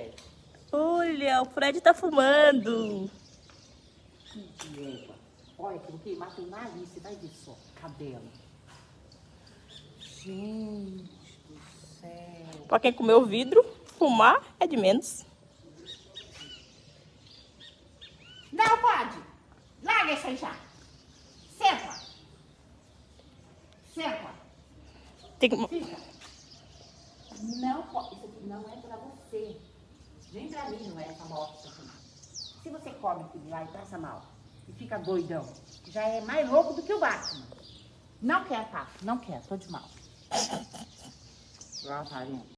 Fred? Olha, o Fred tá fumando. Que dieta. Olha, que eu vou queimar teu nariz, você vai ver só. Cabelo. Gente do céu. Pra quem comeu vidro, fumar é de menos. Não pode. Larga isso aí já. Senta. Senta. Tem que... Fica. Não pode. Isso aqui não é pra você. Nem pra mim não é essa moto pra fumar. Se você come aquilo lá e passa mal e fica doidão, já é mais louco do que o Batman. Não quer, tá? Não quer. Tô de mal. Lá, tá vendo?